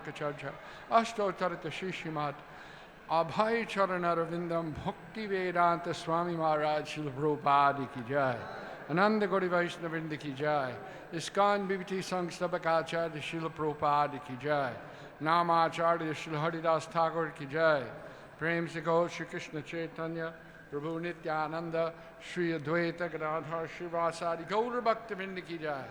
Shakacharya Ashtotarata Shishimat Abhay Charanarvindam Bhakti Vedanta Swami Maharaj Srila Prabhupada ki jai. Ananda Gauri Vaishnavrinda ki jai. ISKCON Bhiviti Sangstabhakacharya Srila Prabhupada ki jai. Namacharya Srila Haridas Thakur ki jai. Prem se Gaur Shri Krishna Chaitanya Prabhu Nityananda Shri Advaita Gadadhar Srivasadi Gaur Bhaktivinoda ki jai.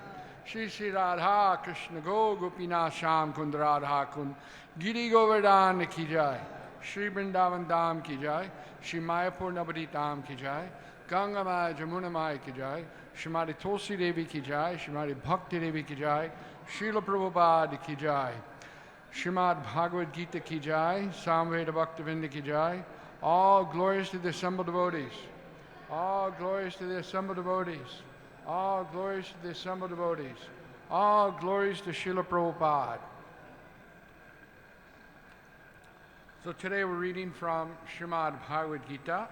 Shri Shri Radha Krishna Go Gopinath Sham Kund Radha Kund Giri Govardhan ki jai. Shri Vrindavan Dham ki jai. Shri Mayapur Navadip Dham ki jai. Ganga Maya Jamuna Maya ki jai. Shrimati Tulsi Devi ki jai. Shrimati Bhakti Devi ki jai. Srila Prabhupada ki jai. Srimad Bhagavad Gita ki jai. Samveda Bhaktivinoda ki jai. All glories to the assembled devotees. All glories to the assembled devotees. All glories to the assembled devotees. All glories to Srila Prabhupada. So today we're reading from Srimad Bhagavad Gita,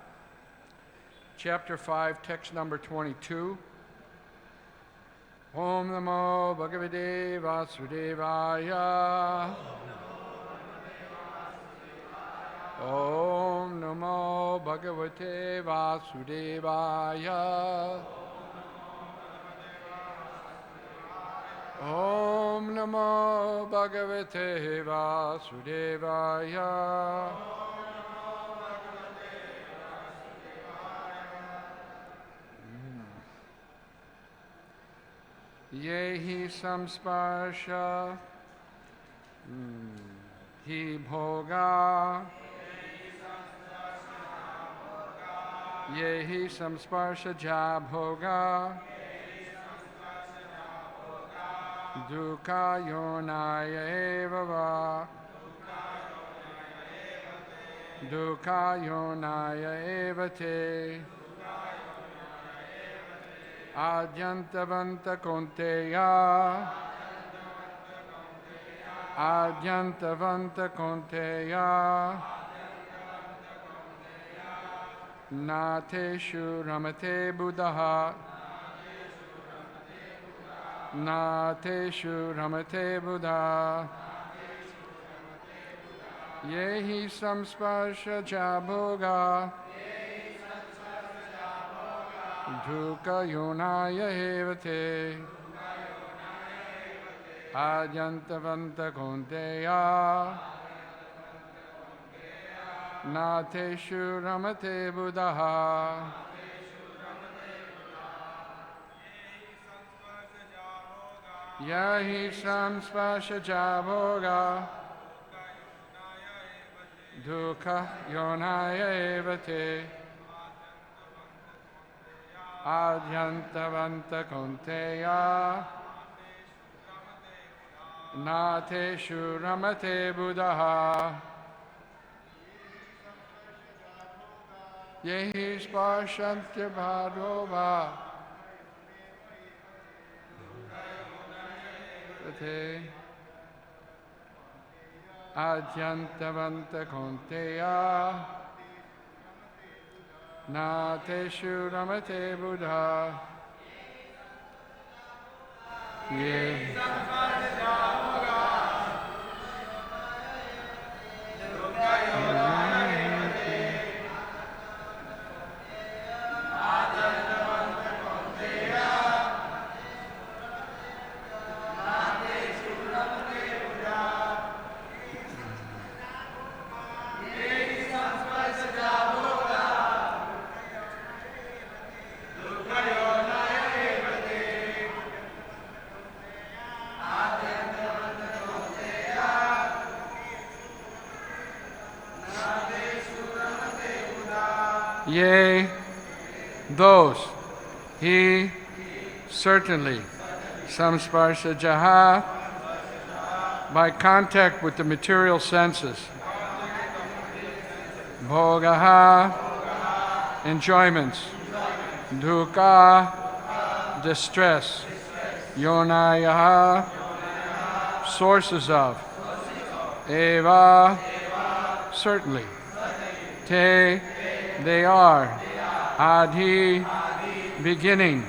chapter 5, text number 22. Om Namo Bhagavate Vasudevaya. Om Namo Bhagavate Vasudevaya. Om Namo Bhagavate Vasudevaya. Yehi samsparsha hi bhoga. Yehi samsparsha ja bhoga. Dukkha yonaya eva va. Dukkha yonaya eva te. Adyantavanta konteya. Adyantavanta konteya. Nateshu ramate buddha. Nateshu ramate buddha. Yehi samsparsha jabhoga. Dukkha yonaya evate. Adyantavanta konteya. Nateshu ramate buddha. Yahi samsparsha jabhoga. Dukkha yonaya evate. Adyantavanta konteya. Nateshu ramate buddha. Yehi sparshantya bhadova. Adyantavanta konteya. Nateshu ramate buddha. Yehi Yea, those, he, certainly, samsparsha jaha, by contact with the material senses, bhogaha, enjoyments, dukkha, distress, yonayaha, sources of, eva, certainly, te, they are, adhi, beginning,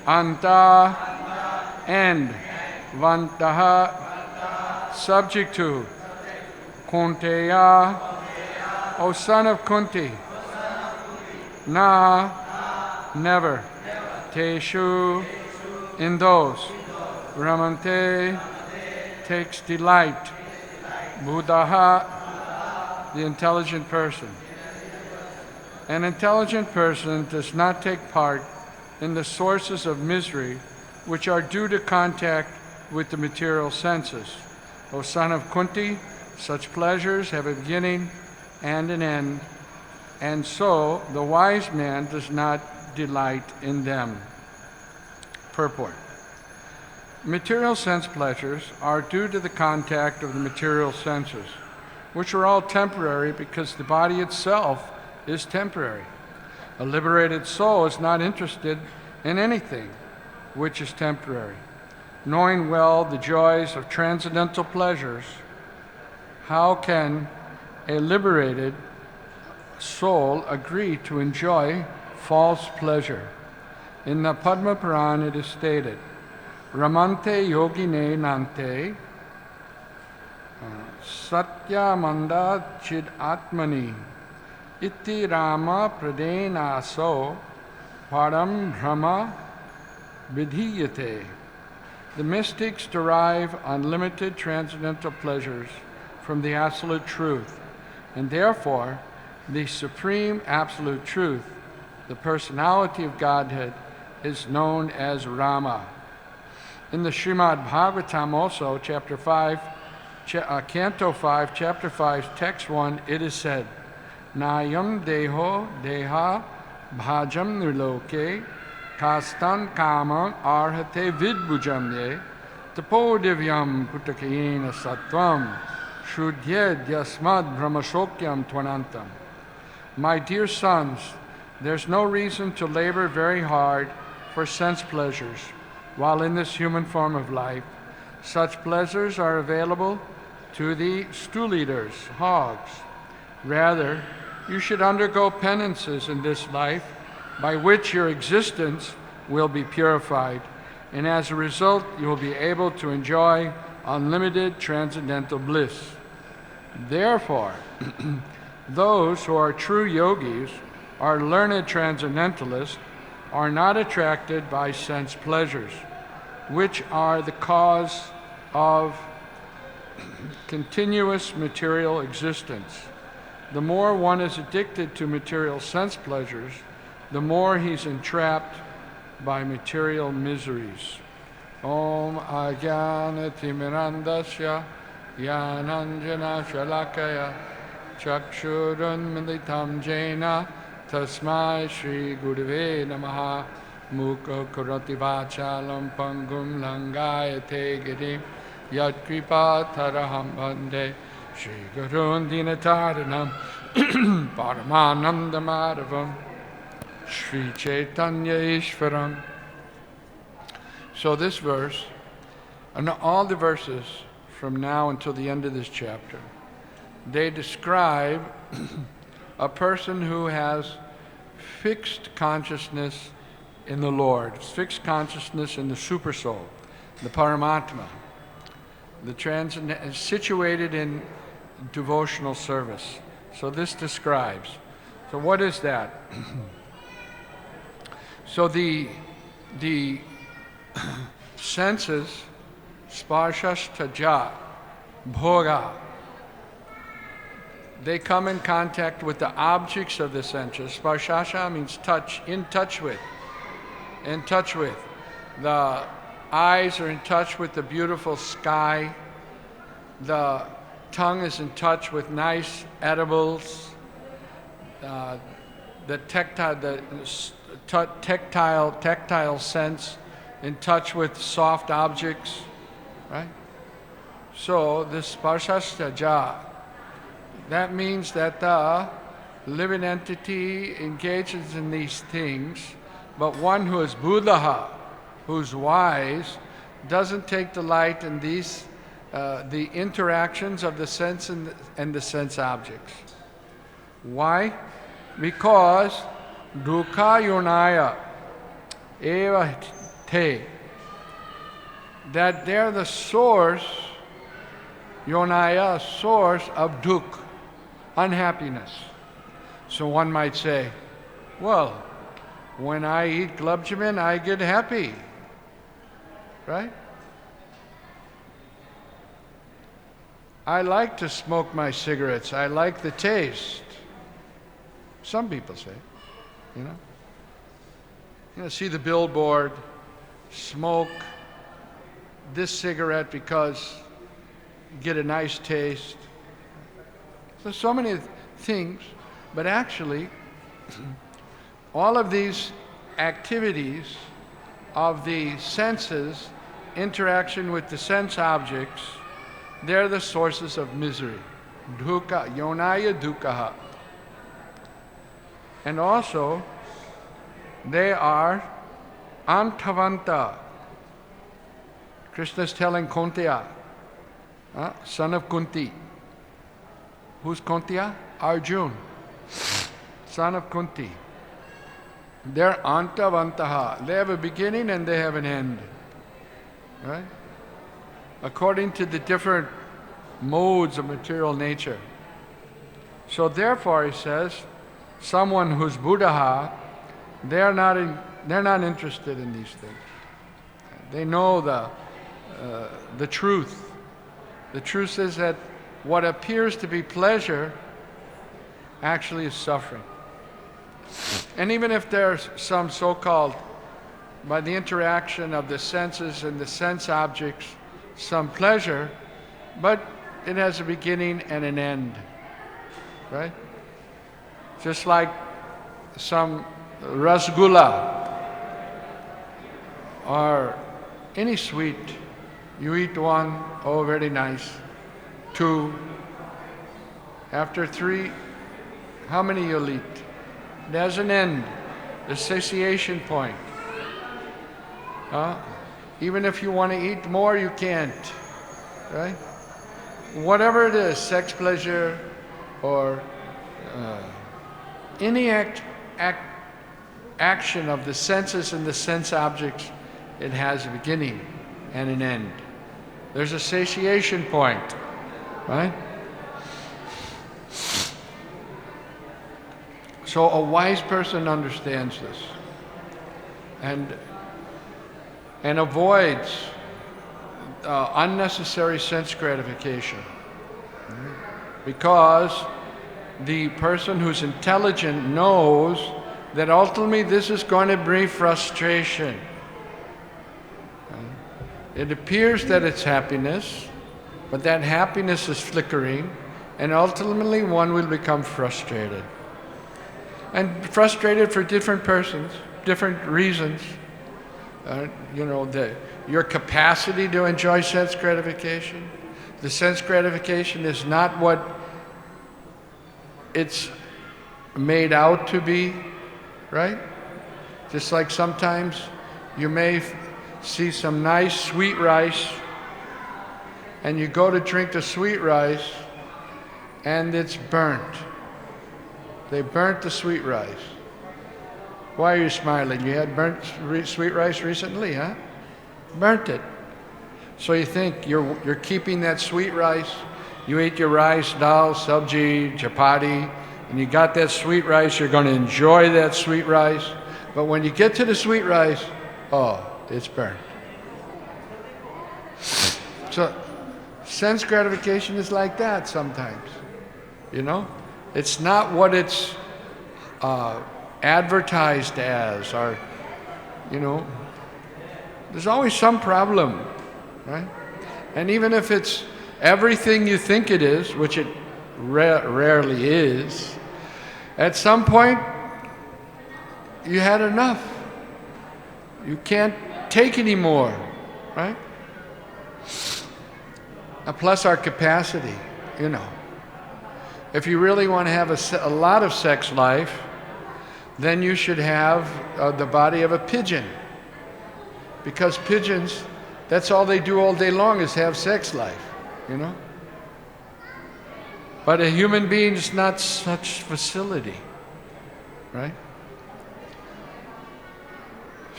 anta, end, vantaha, subject to, Kunteya, O son of Kunti, na, never, teshu, in those, Ramante, takes delight, Buddha, the intelligent person. An intelligent person does not take part in the sources of misery which are due to contact with the material senses. O son of Kunti, such pleasures have a beginning and an end, and so the wise man does not delight in them. Purport. Material sense pleasures are due to the contact of the material senses, which are all temporary because the body itself is temporary. A liberated soul is not interested in anything which is temporary. Knowing well the joys of transcendental pleasures, how can a liberated soul agree to enjoy false pleasure? In the Padma Purana it is stated, Ramante yogine nante satyamanda chid atmani iti rama pradenaso param brahma vidhiyate. The mystics derive unlimited transcendental pleasures from the absolute truth, and therefore the supreme absolute truth, the personality of Godhead, is known as Rama. In the Srimad Bhagavatam also, Canto 5, Chapter 5, Text 1, it is said, Nayam deho deha bhajam niloke kastan kamam arhate vidbhujamye tapo divyam putakayena sattvam shudyed yasmad brahmashokyam twanantam. My dear sons, there's no reason to labor very hard for sense pleasures while in this human form of life. Such pleasures are available to the stool eaters, hogs. Rather, you should undergo penances in this life by which your existence will be purified, and as a result, you will be able to enjoy unlimited transcendental bliss. Therefore, those who are true yogis, are learned transcendentalists, are not attracted by sense pleasures, which are the cause of continuous material existence. The more one is addicted to material sense pleasures, the more he's entrapped by material miseries. Om Ajnana Timirandasya Yananjana Shalakaya Chakshurunmilitam Jena Tasmai Shri Gurave Namaha Mukha Karati Vachalam Pangum Langayate Girim Yat Kripa Taraham Bande Shri Gurun Dinataranam Paramananda Madhavam Shri Chaitanya Ishvaram. So this verse, and all the verses from now until the end of this chapter, they describe a person who has fixed consciousness in the Lord, fixed consciousness in the Supersoul, the Paramatma, the transcendent, situated in devotional service. So this describes. So what is that? So the senses, sparshashtaja, bhoga, they come in contact with the objects of the senses. Sparshasha means touch, in touch with. In touch with. The eyes are in touch with the beautiful sky. The tongue is in touch with nice edibles. The tactile sense in touch with soft objects, right? So this sparshasthya, that means that the living entity engages in these things, but one who is buddha, who's wise, doesn't take delight in these, the interactions of the sense and the sense objects. Why? Because dukkha yonaya eva te, that they're the source Yonaya, source of dukh, unhappiness. So one might say, well, when I eat gulab jamun, I get happy, right? I like to smoke my cigarettes. I like the taste. Some people say, you know, see the billboard, smoke this cigarette because you get a nice taste. So many things, but actually, all of these activities of the senses, interaction with the sense objects, they're the sources of misery. Dukkha, yonaya dukkha. And also, they are antavanta. Krishna is telling Kuntiya, son of Kunti. Who's Kuntiya? Arjun, son of Kunti. They're antavantaha. They have a beginning and they have an end. Right? According to the different modes of material nature. So therefore, he says, someone who's Buddha, they're not interested in these things. They know the truth. The truth is that what appears to be pleasure actually is suffering. And even if there's some so-called, by the interaction of the senses and the sense objects, some pleasure, but it has a beginning and an end, right? Just like some rasgulla or any sweet, you eat one, oh, very nice. 2, after 3, how many you'll eat? There's an end, the satiation point. Even if you want to eat more, you can't, right? Whatever it is, sex pleasure or any action of the senses and the sense objects, it has a beginning and an end. There's a satiation point, right? So a wise person understands this and avoids unnecessary sense gratification. Because the person who's intelligent knows that ultimately this is going to bring frustration. It appears that it's happiness, but that happiness is flickering, and ultimately one will become frustrated. And frustrated for different persons, different reasons. Your capacity to enjoy sense gratification. The sense gratification is not what it's made out to be, right? Just like sometimes you may see some nice sweet rice and you go to drink the sweet rice and it's burnt. They burnt the sweet rice. Why are you smiling? You had burnt sweet rice recently, huh? Burnt it. So you think you're keeping that sweet rice. You ate your rice, dal, sabji, chapati, and you got that sweet rice. You're going to enjoy that sweet rice. But when you get to the sweet rice, oh, it's burnt. So sense gratification is like that sometimes, It's not what it's advertised as, or, there's always some problem, right? And even if it's everything you think it is, which it rarely is, at some point you had enough. You can't take any more, right? Plus our capacity, If you really want to have a lot of sex life, then you should have the body of a pigeon. Because pigeons, that's all they do all day long is have sex life, But a human being is not such facility, right?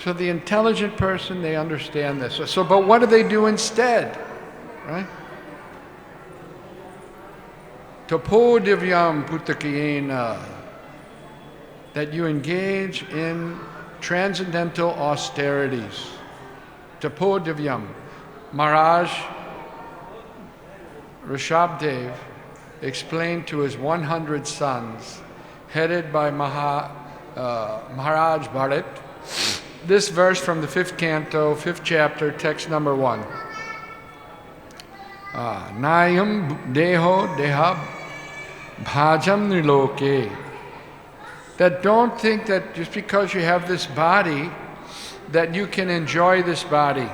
So the intelligent person, they understand this. But what do they do instead, right? tapo divyam putakayena, that you engage in transcendental austerities. Tapo divyam. Maharaj Rishabdev explained to his 100 sons, headed by Maharaj Bharat, this verse from the 5th canto, 5th chapter, text number 1. Nayam deho deha bhajam niloke. That don't think that just because you have this body, that you can enjoy this body,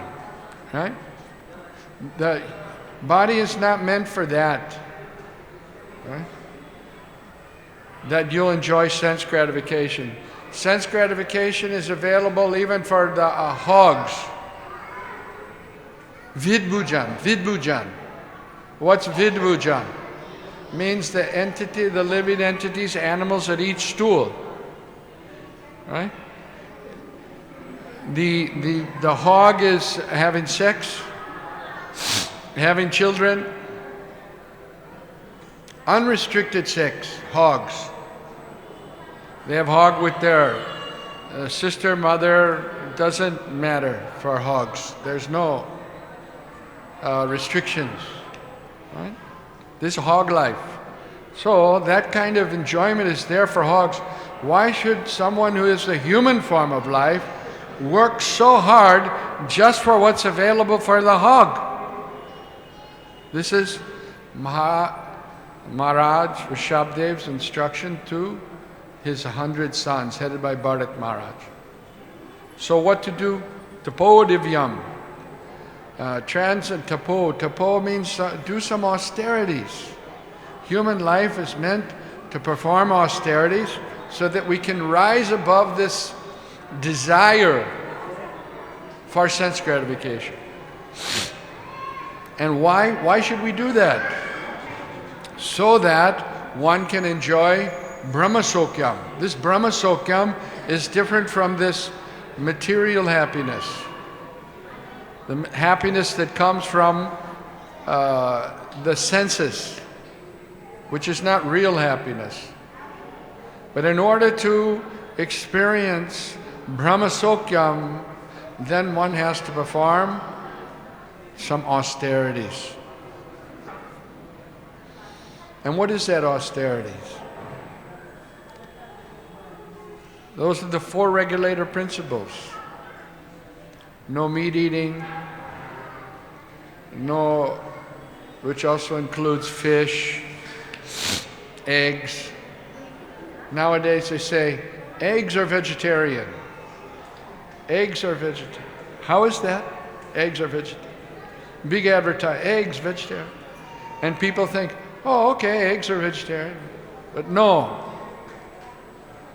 right? The body is not meant for that, right? That you'll enjoy sense gratification. Sense gratification is available even for the hogs. Vidbhujan. What's vidbhujan? Means the entity, the living entities, animals that eat stool, right? The hog is having sex, having children, unrestricted sex, hogs. They have hog with their sister, mother, doesn't matter for hogs. There's no restrictions, right? This hog life. So that kind of enjoyment is there for hogs. Why should someone who is the human form of life work so hard just for what's available for the hog? This is Maharaj Rishabdev's instruction to his 100 sons, headed by Bharat Maharaj. So what to do? Tapo divyam. Tapo means do some austerities. Human life is meant to perform austerities so that we can rise above this desire for sense gratification. And why should we do that? So that one can enjoy Brahmasokyam. This Brahmasokyam is different from this material happiness. The happiness that comes from the senses, which is not real happiness. But in order to experience Brahmasokyam, then one has to perform some austerities. And what is that austerities? Those are the 4 regulator principles. No meat eating, which also includes fish, eggs. Nowadays they say, eggs are vegetarian. Eggs are vegetarian. How is that? Eggs are vegetarian. Big advertise, eggs, vegetarian. And people think, oh, okay, eggs are vegetarian. But no.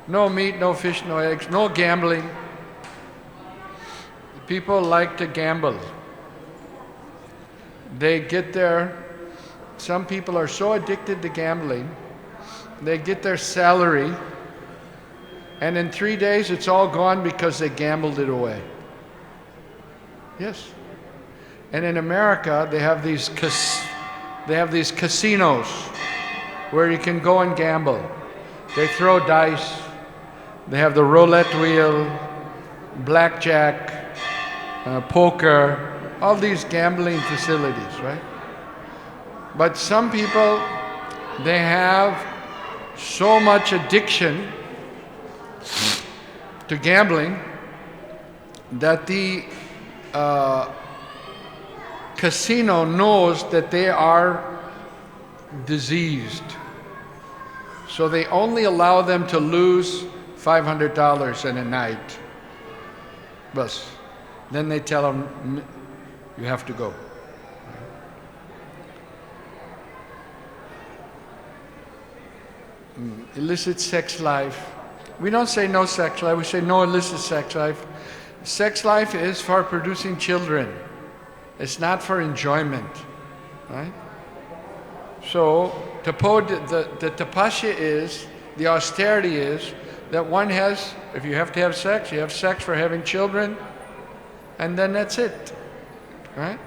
No meat, no fish, no eggs, no gambling. People like to gamble. They get some people are so addicted to gambling, they get their salary, and in 3 days it's all gone because they gambled it away. Yes. And in America, they have these casinos where you can go and gamble. They throw dice. They have the roulette wheel, blackjack, poker, all these gambling facilities, right? But some people, they have so much addiction to gambling that the casino knows that they are diseased. So they only allow them to lose $500 in a night. Bus. Then they tell them, you have to go. Illicit sex life. We don't say no sex life, we say no illicit sex life. Sex life is for producing children. It's not for enjoyment, right? So, the tapasya is, the austerity is, that one has, if you have to have sex, you have sex for having children, and then that's it, right?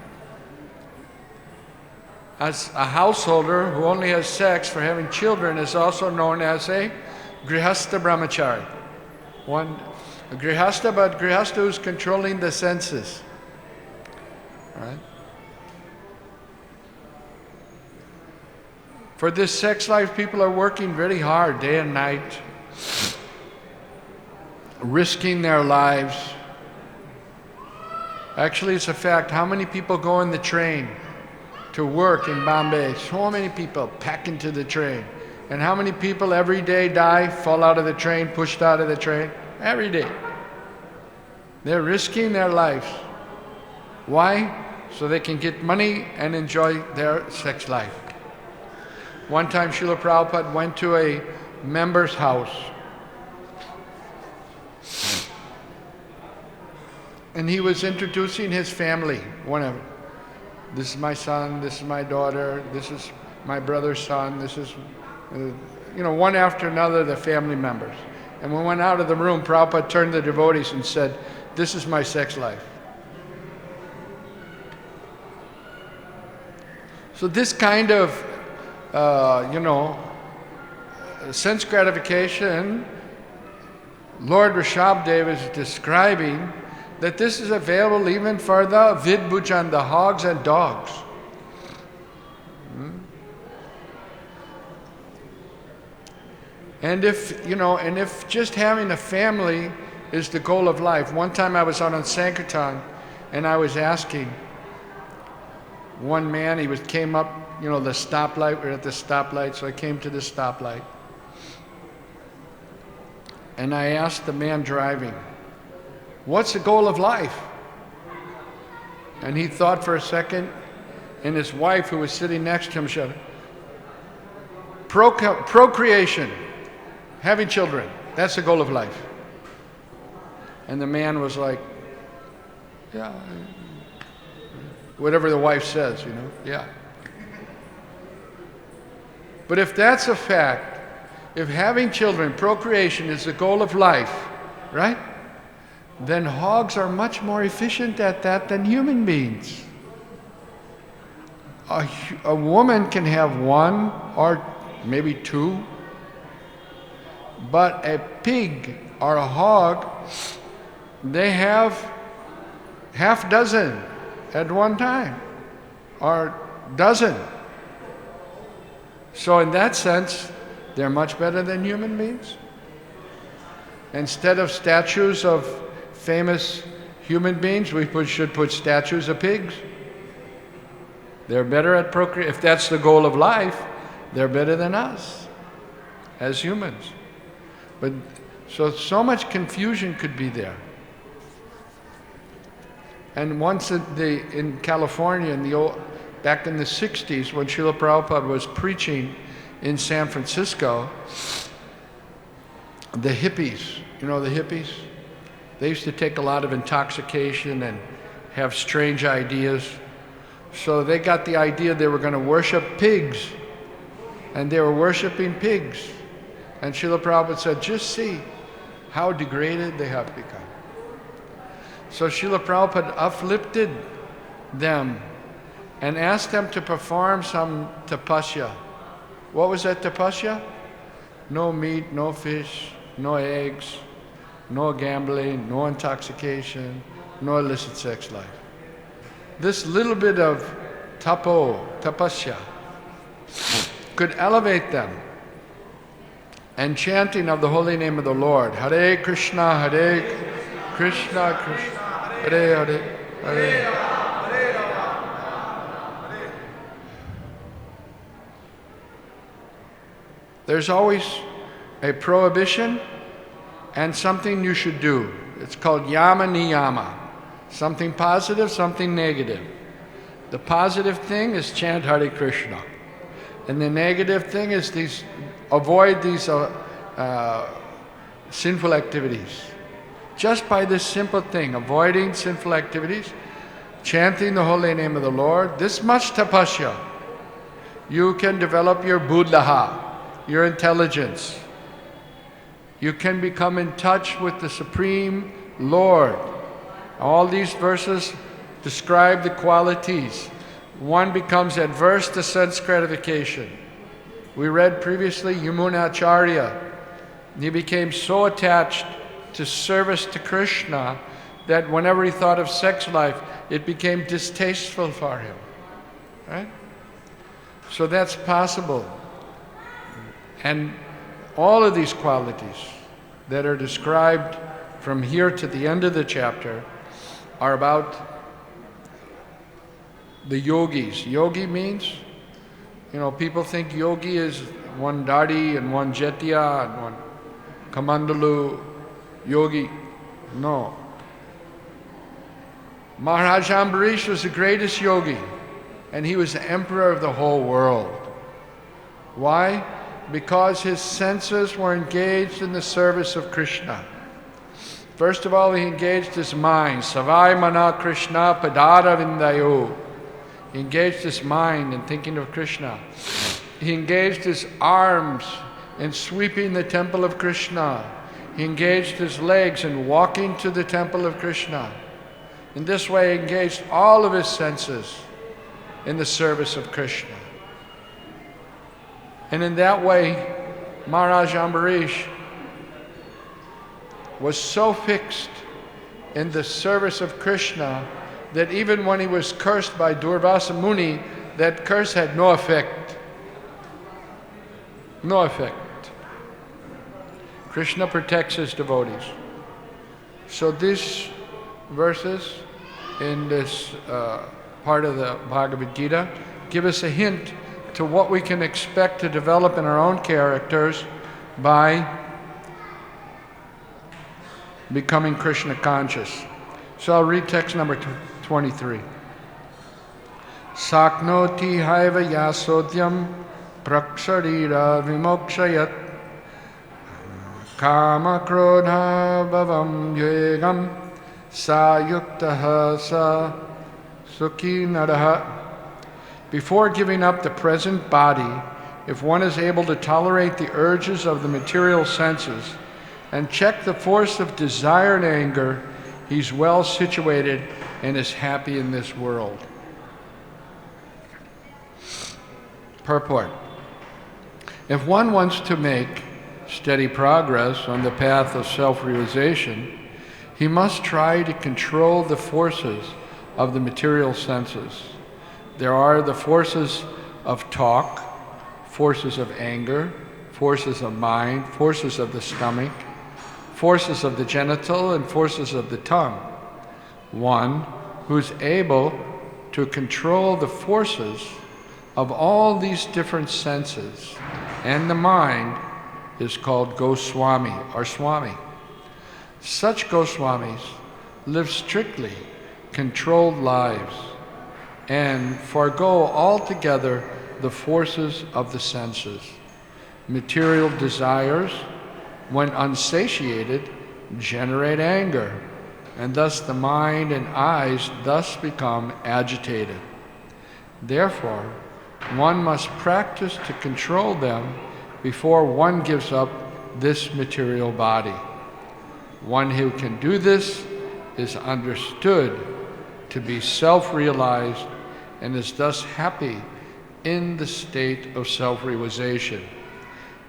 as a householder who only has sex for having children is also known as a grihastha brahmachari. A grihastha, but grihastha who's controlling the senses. Right? For this sex life, people are working very hard day and night, risking their lives. Actually, it's a fact. How many people go in the train to work in Bombay? So many people pack into the train. And how many people every day die, fall out of the train, pushed out of the train? Every day. They're risking their lives. Why? So they can get money and enjoy their sex life. One time Srila Prabhupada went to a member's house. And he was introducing his family. This is my son, this is my daughter, this is my brother's son, this is, one after another, the family members. And when we went out of the room, Prabhupada turned to the devotees and said, "This is my sex life." So this kind of, sense gratification, Lord Rishabdev is describing that this is available even for the vidbhujan, the hogs and dogs. And if just having a family is the goal of life. One time I was out on Sankirtan and I was asking one man, came up, the stoplight, we're at the stoplight, so I came to the stoplight. And I asked the man driving, "What's the goal of life?" And he thought for a second, and his wife, who was sitting next to him, said, "Procreation, having children, that's the goal of life." And the man was like, "Yeah, whatever the wife says, yeah." But if that's a fact, if having children, procreation is the goal of life, right? Then hogs are much more efficient at that than human beings. A woman can have one or maybe two, but a pig or a hog, they have half dozen at one time, or dozen. So in that sense, they're much better than human beings. Instead of statues of famous human beings, we should put statues of pigs. They're better at procreation. If that's the goal of life, they're better than us as humans. But so much confusion could be there. And once in California, back in the 60s, when Srila Prabhupada was preaching in San Francisco, the hippies, the hippies? They used to take a lot of intoxication and have strange ideas. So they got the idea they were going to worship pigs. And they were worshiping pigs. And Srila Prabhupada said, "Just see how degraded they have become." So Srila Prabhupada uplifted them and asked them to perform some tapasya. What was that tapasya? No meat, no fish, no eggs, no gambling, no intoxication, no illicit sex life. This little bit of tapasya, could elevate them. And chanting of the holy name of the Lord, Hare Krishna, Hare Krishna, Krishna, Hare Hare, Hare. There's always a prohibition and something you should do. It's called yama niyama. Something positive, something negative. The positive thing is chant Hare Krishna. And the negative thing is avoid these sinful activities. Just by this simple thing, avoiding sinful activities, chanting the holy name of the Lord, this much tapasya, you can develop your buddhaha, your intelligence. You can become in touch with the Supreme Lord. All these verses describe the qualities one becomes adverse to sense gratification. We read previously Yamunacharya. He became so attached to service to Krishna that whenever he thought of sex life, it became distasteful for him. Right? So that's possible. And all of these qualities that are described from here to the end of the chapter are about the yogis. Yogi means, people think yogi is one dadi and one jetiya and one kamandalu yogi. No. Maharaj Ambarish was the greatest yogi, and he was the emperor of the whole world. Why? Because his senses were engaged in the service of Krishna. First of all, he engaged his mind. Savai mana Krishna padara vindayo. He engaged his mind in thinking of Krishna. He engaged his arms in sweeping the temple of Krishna. He engaged his legs in walking to the temple of Krishna. In this way, he engaged all of his senses in the service of Krishna. And in that way, Maharaj Ambarish was so fixed in the service of Krishna that even when he was cursed by Durvasa Muni, that curse had no effect. No effect. Krishna protects his devotees. So these verses in this part of the Bhagavad Gita give us a hint to what we can expect to develop in our own characters by becoming Krishna conscious. So I'll read text number 23. Saknoti haiva yasodyam praksharira vimokshayat kama krodha bhavam yegam sayuktaha sa sukhi naraha. Before giving up the present body, if one is able to tolerate the urges of the material senses and check the force of desire and anger, he's well situated and is happy in this world. Purport. If one wants to make steady progress on the path of self-realization, he must try to control the forces of the material senses. There are the forces of talk, forces of anger, forces of mind, forces of the stomach, forces of the genital, and forces of the tongue. One who's able to control the forces of all these different senses and the mind is called Goswami or Swami. Such Goswamis live strictly controlled lives and forego altogether the forces of the senses. Material desires, when unsatiated, generate anger, and thus the mind and eyes thus become agitated. Therefore, one must practice to control them before one gives up this material body. One who can do this is understood to be self-realized and is thus happy in the state of self-realization.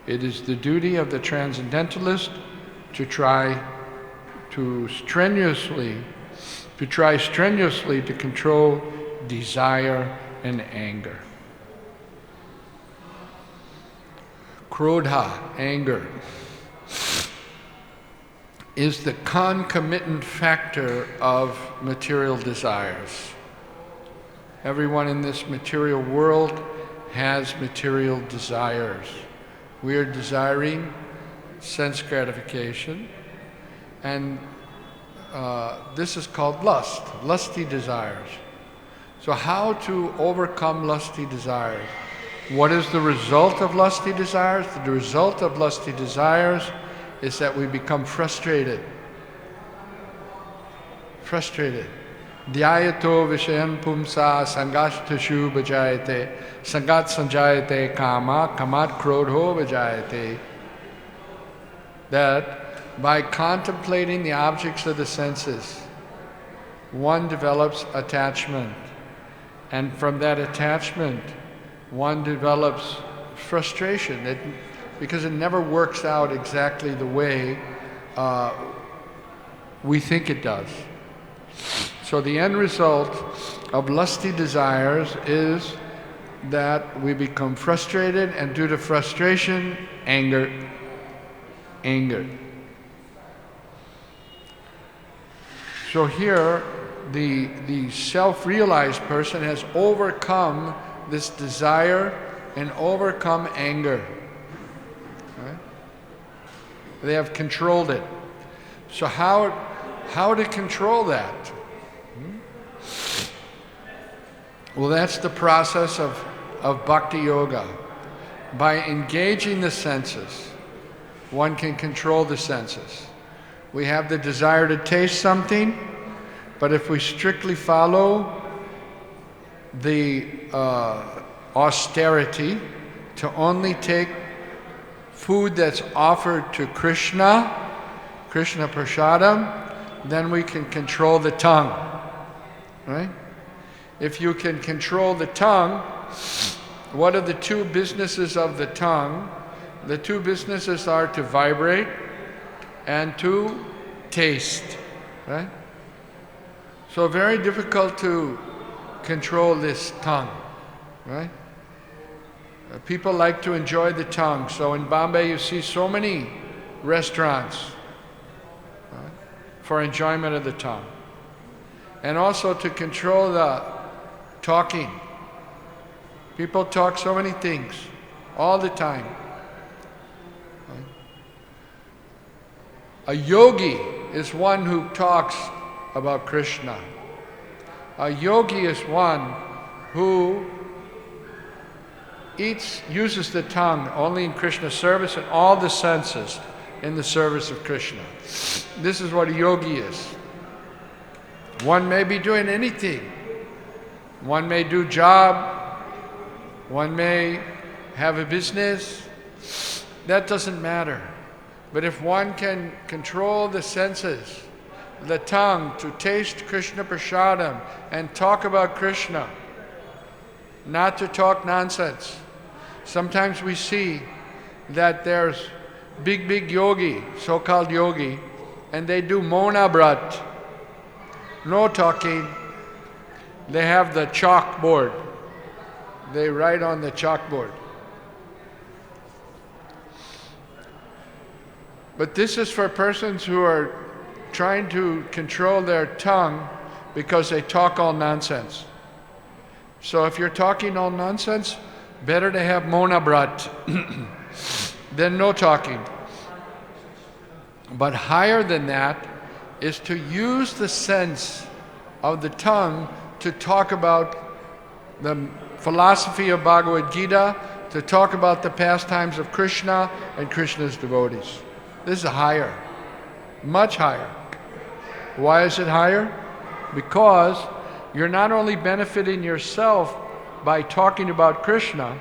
It is the duty of the transcendentalist to try strenuously to control desire and anger. Krodha, anger, is the concomitant factor of material desires. Everyone in this material world has material desires. We are desiring sense gratification, and this is called lust, lusty desires. So how to overcome lusty desires? What is the result of lusty desires? The result of lusty desires is that we become frustrated. Frustrated. Dhyayato vishayan pumsa sangashtashu bhajayate sangat sanjayate kama kamat krodho bhajayate. That by contemplating the objects of the senses, one develops attachment. And from that attachment, one develops frustration because it never works out exactly the way we think it does. So the end result of lusty desires is that we become frustrated, and due to frustration, anger. So here, the self-realized person has overcome this desire and overcome anger. Right? They have controlled it. So how to control that? Well, that's the process of bhakti yoga. By engaging the senses, one can control the senses. We have the desire to taste something, but if we strictly follow the austerity to only take food that's offered to Krishna prasadam, then we can control the tongue, right? If you can control the tongue, what are the two businesses of the tongue? The two businesses are to vibrate and to taste, right? So very difficult to control this tongue, right? People like to enjoy the tongue. So in Bombay you see so many restaurants, right, for enjoyment of the tongue. And also to control the talking. People talk so many things all the time. Right? A yogi is one who talks about Krishna. A yogi is one who uses the tongue only in Krishna's service and all the senses in the service of Krishna. This is what a yogi is. One may be doing anything. One may do job. One may have a business. That doesn't matter. But if one can control the senses, the tongue to taste Krishna prasadam and talk about Krishna, not to talk nonsense. Sometimes we see that there's big yogi, so-called yogi, and they do Mona Brat, no talking. They have the chalkboard. They write on the chalkboard. But this is for persons who are trying to control their tongue because they talk all nonsense. So if you're talking all nonsense, better to have Mona Brat than no talking. But higher than that is to use the sense of the tongue to talk about the philosophy of Bhagavad Gita, to talk about the pastimes of Krishna and Krishna's devotees. This is higher, much higher. Why is it higher? Because you're not only benefiting yourself by talking about Krishna,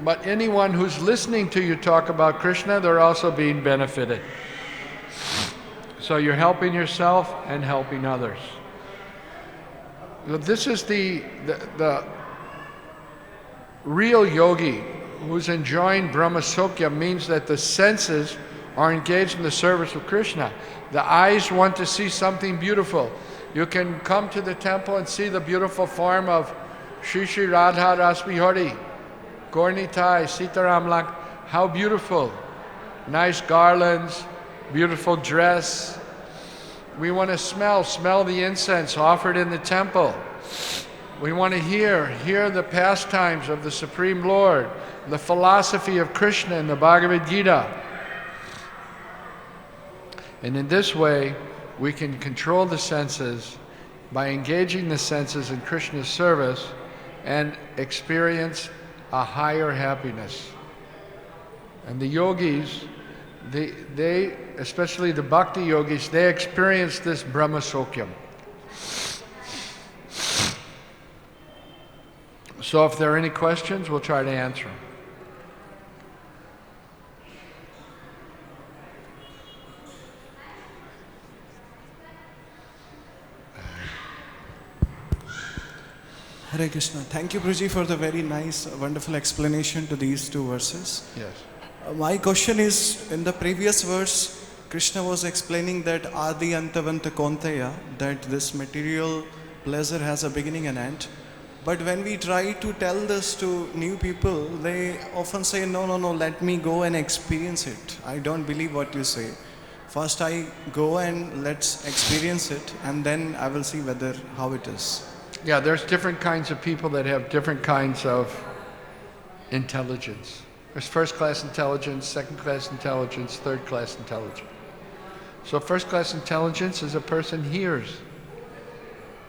but anyone who's listening to you talk about Krishna, they're also being benefited. So you're helping yourself and helping others. This is the real yogi who's enjoying Brahmasokya, means that the senses are engaged in the service of Krishna. The eyes want to see something beautiful. You can come to the temple and see the beautiful form of Shri Shri Radha Rasbihari, Gaurnitai, Sitaram Lak. How beautiful. Nice garlands, beautiful dress. We want to smell the incense offered in the temple. We want to hear the pastimes of the Supreme Lord, the philosophy of Krishna in the Bhagavad Gita. And in this way, we can control the senses by engaging the senses in Krishna's service and experience a higher happiness. And the yogis, they especially the bhakti yogis, they experience this Brahmasokyam. So if there are any questions, we'll try to answer them. Hare Krishna. Thank you, Guruji, for the very nice, wonderful explanation to these two verses. Yes. My question is, in the previous verse, Krishna was explaining that Adi Antavanta Konteya, that this material pleasure has a beginning and end. But when we try to tell this to new people, they often say, no, let me go and experience it. I don't believe what you say. First I go and let's experience it, and then I will see how it is. Yeah, there's different kinds of people that have different kinds of intelligence. There's first-class intelligence, second-class intelligence, third-class intelligence. So first-class intelligence is a person hears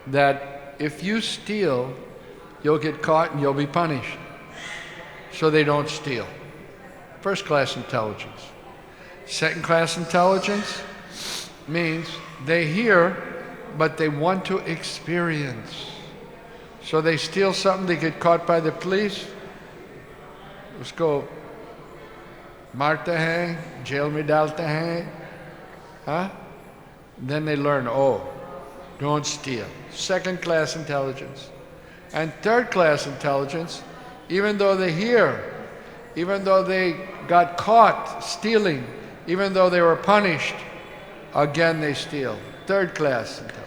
that if you steal, you'll get caught and you'll be punished. So they don't steal. First-class intelligence. Second-class intelligence means they hear, but they want to experience. So they steal something, they get caught by the police. उसको मारते हैं, jail में डालते हैं, huh? Then they learn, oh, don't steal. Second-class intelligence. And third-class intelligence, even though they hear, even though they got caught stealing, even though they were punished, again they steal. Third-class intelligence.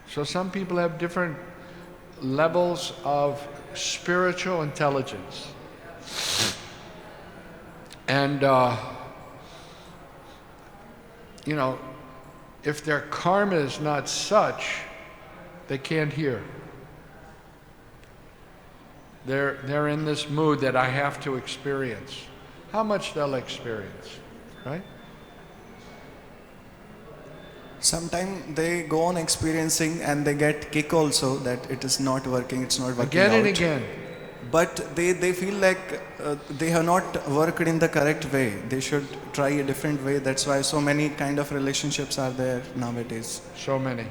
So some people have different levels of spiritual intelligence. And, if their karma is not such, they can't hear. They're in this mood that I have to experience. How much they'll experience, right? Sometimes they go on experiencing and they get kick also that it is not working, it's not working again out. And again. But they feel like they have not worked in the correct way. They should try a different way. That's why so many kind of relationships are there nowadays. So many.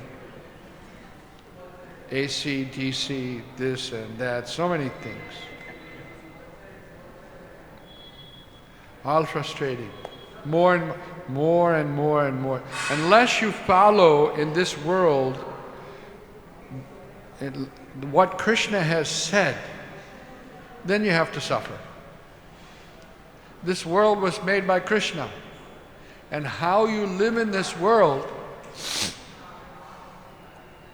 AC, DC, this and that, so many things. All frustrating. More and more and more and more. Unless you follow in this world what Krishna has said, then you have to suffer. This world was made by Krishna. And how you live in this world,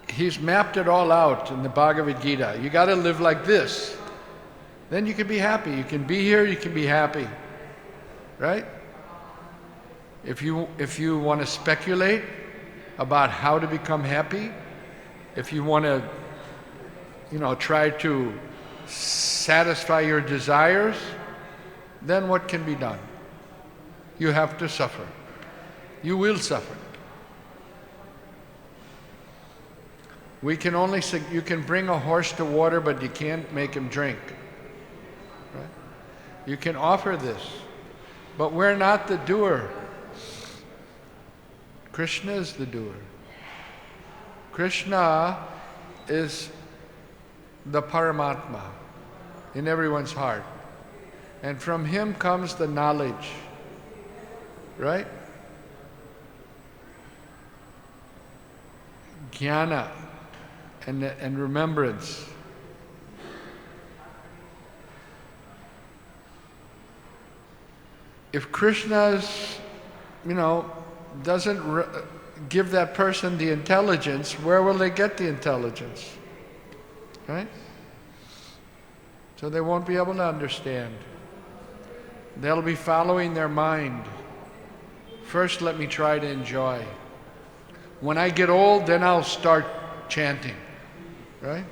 He's mapped it all out in the Bhagavad Gita. You got to live like this. Then you can be happy. You can be here, you can be happy. Right? If you want to speculate about how to become happy, if you want to, try to satisfy your desires, then what can be done? You have to suffer. You will suffer. You can bring a horse to water, but you can't make him drink. Right? You can offer this, but we're not the doer. Krishna is the doer. Krishna is the Paramatma in everyone's heart. And from Him comes the knowledge. Right? Jnana and remembrance. If Krishna's, doesn't give that person the intelligence, where will they get the intelligence? Right? So they won't be able to understand. They'll be following their mind. First, let me try to enjoy. When I get old, then I'll start chanting. Right?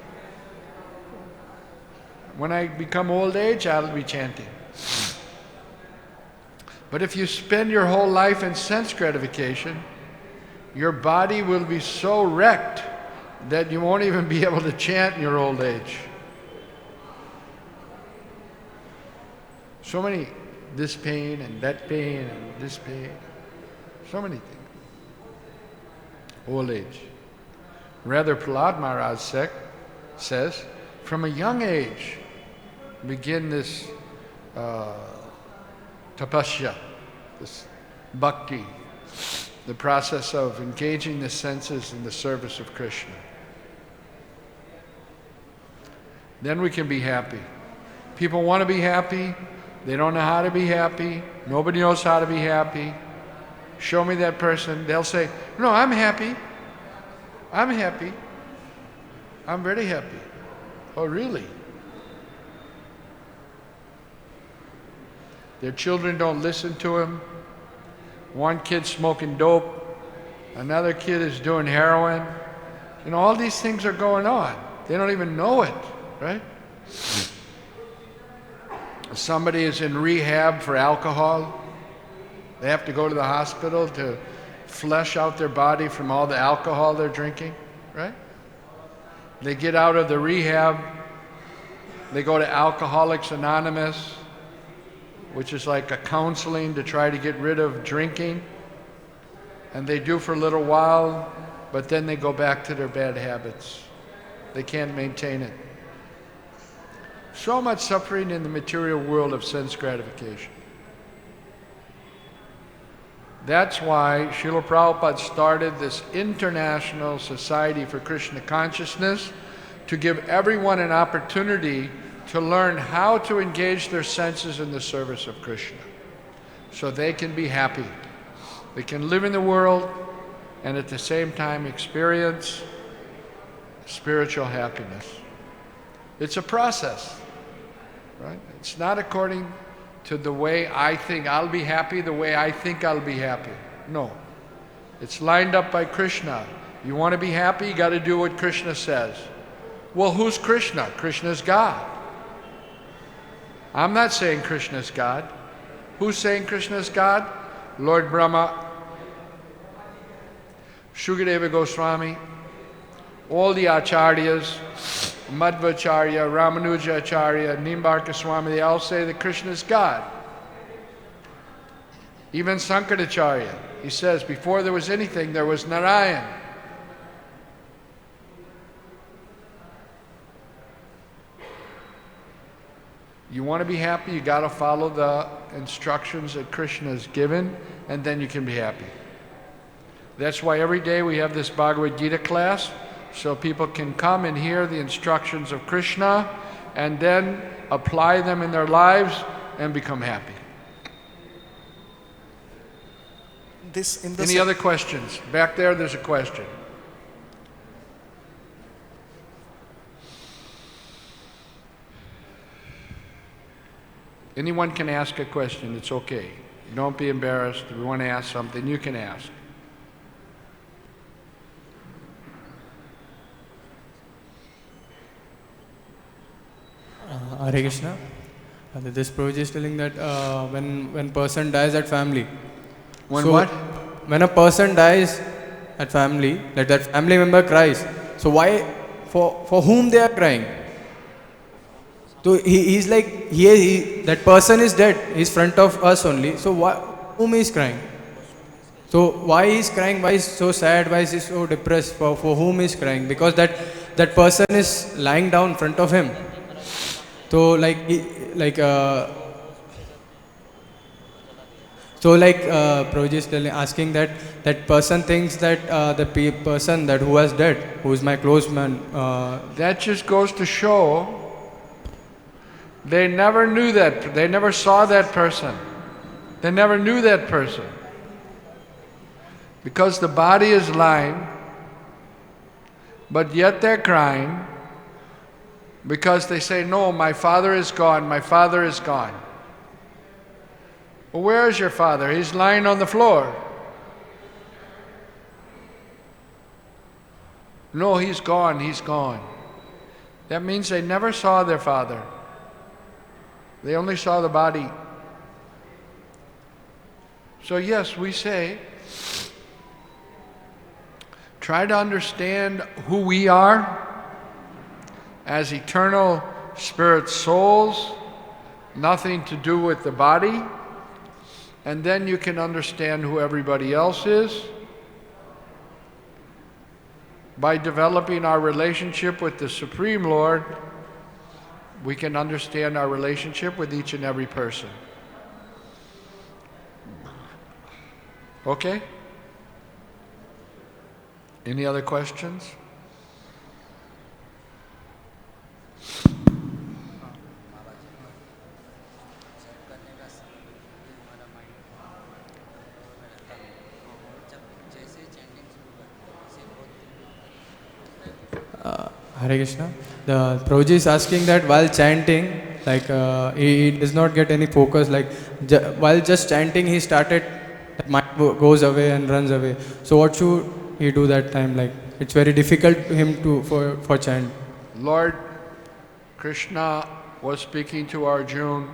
When I become old age, I'll be chanting. But if you spend your whole life in sense gratification, your body will be so wrecked that you won't even be able to chant in your old age. So many, this pain and that pain and this pain. So many things. Old age. Rather, Prahlad Maharaj says, from a young age, begin this tapasya, this bhakti. the process of engaging the senses in the service of Krishna. Then we can be happy. People want to be happy. They don't know how to be happy. Nobody knows how to be happy. Show me that person. They'll say, no, I'm happy. I'm happy. I'm very happy. Oh, really? Their children don't listen to him. One kid's smoking dope. Another kid is doing heroin. You know, all these things are going on. They don't even know it, right? Somebody is in rehab for alcohol. They have to go to the hospital to flush out their body from all the alcohol they're drinking, right? They get out of the rehab. They go to Alcoholics Anonymous, which is like a counseling to try to get rid of drinking. And they do for a little while, but then they go back to their bad habits. They can't maintain it. So much suffering in the material world of sense gratification. That's why Srila Prabhupada started this International Society for Krishna Consciousness, to give everyone an opportunity to learn how to engage their senses in the service of Krishna, so they can be happy. They can live in the world and at the same time experience spiritual happiness. It's a process, right? It's not according to the way I think I'll be happy, the way I think I'll be happy. No. It's lined up by Krishna. You want to be happy, you got to do what Krishna says. Well, who's Krishna? Krishna's God. I'm not saying Krishna's God. Who's saying Krishna's God? Lord Brahma, Shukadeva Goswami, all the acharyas, Madhvacharya, Ramanuja Acharya, Nimbarka Swami, they all say that Krishna is God. Even Sankaracharya, he says, before there was anything, there was Narayan. You want to be happy, you got to follow the instructions that Krishna has given, and then you can be happy. That's why every day we have this Bhagavad Gita class, so people can come and hear the instructions of Krishna and then apply them in their lives and become happy. Any other questions? Back there, there's a question. Anyone can ask a question, it's okay. Don't be embarrassed. If you want to ask something, you can ask. Hare Krishna. This Prabhuji is telling that when person dies at family. When a person dies at family, like that family member cries. So why, for whom they are crying? So he's like, that person is dead. He's front of us only. So whom he is crying? So why he is crying? Why is so sad? Why is he so depressed? For whom he is crying? Because that person is lying down in front of him. So Prabhuji is asking that person thinks that the person that who has died, who is my close man. That just goes to show they never knew that. They never saw that person. They never knew that person. Because the body is lying, but yet they're crying. Because they say, no, my father is gone, my father is gone. Well, where is your father? He's lying on the floor. No, he's gone, he's gone. That means they never saw their father. They only saw the body. So yes, we say, try to understand who we are as eternal spirit souls, nothing to do with the body, and then you can understand who everybody else is. By developing our relationship with the Supreme Lord, we can understand our relationship with each and every person. Okay? Any other questions? Hare Krishna. The Prabhuji is asking that while chanting, like he does not get any focus. Like while just chanting, he started, mind goes away and runs away. So what should he do that time? Like it's very difficult to him to for chant. Lord Krishna was speaking to Arjuna,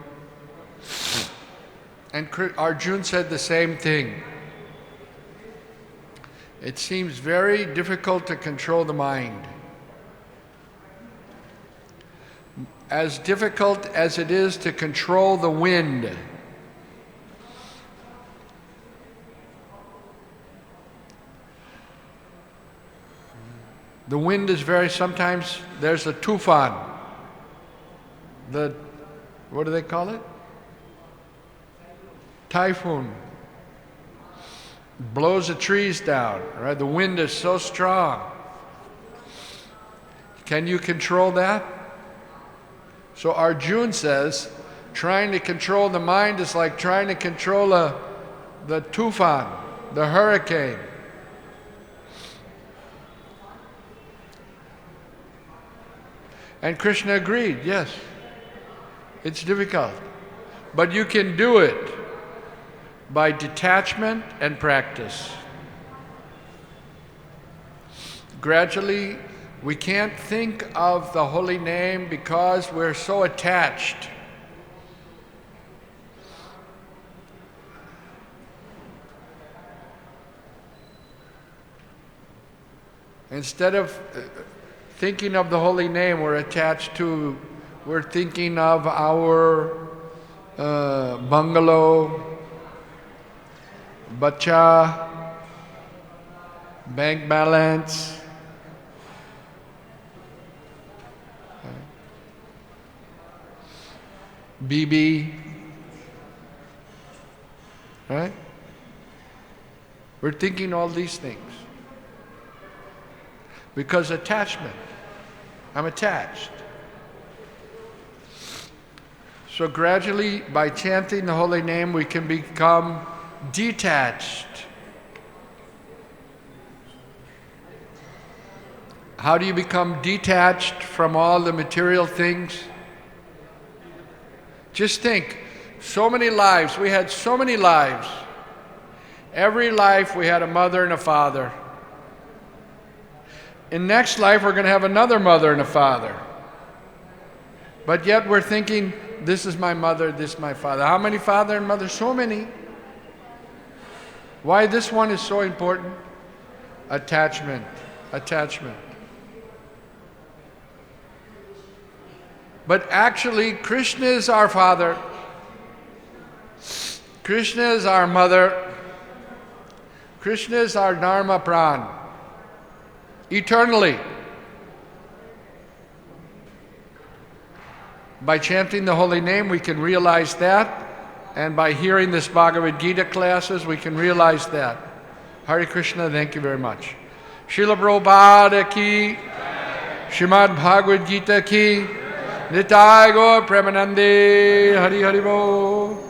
and Arjuna said the same thing. It seems very difficult to control the mind. As difficult as it is to control the wind. The wind is sometimes there's a tufan. What do they call it? Typhoon. Blows the trees down, right? The wind is so strong. Can you control that? So Arjuna says, trying to control the mind is like trying to control the tufan, the hurricane. And Krishna agreed, yes, it's difficult. But you can do it by detachment and practice. Gradually, we can't think of the holy name because we're so attached. Instead of thinking of the holy name, we're thinking of our bungalow, bacha, bank balance. BB, right? We're thinking all these things. Because attachment, I'm attached. So gradually, by chanting the holy name, we can become detached. How do you become detached from all the material things? Just think, so many lives, we had so many lives. Every life we had a mother and a father. In next life we're going to have another mother and a father. But yet we're thinking, this is my mother, this is my father. How many father and mother? So many. Why this one is so important? Attachment, attachment. But actually, Krishna is our father. Krishna is our mother. Krishna is our Dharma Pran. Eternally. By chanting the holy name, we can realize that. And by hearing this Bhagavad Gita classes, we can realize that. Hare Krishna, thank you very much. Srila Prabhupada ki, Srimad Bhagavad Gita ki, Nitai Gaur Premanande, Hari Hari Bo.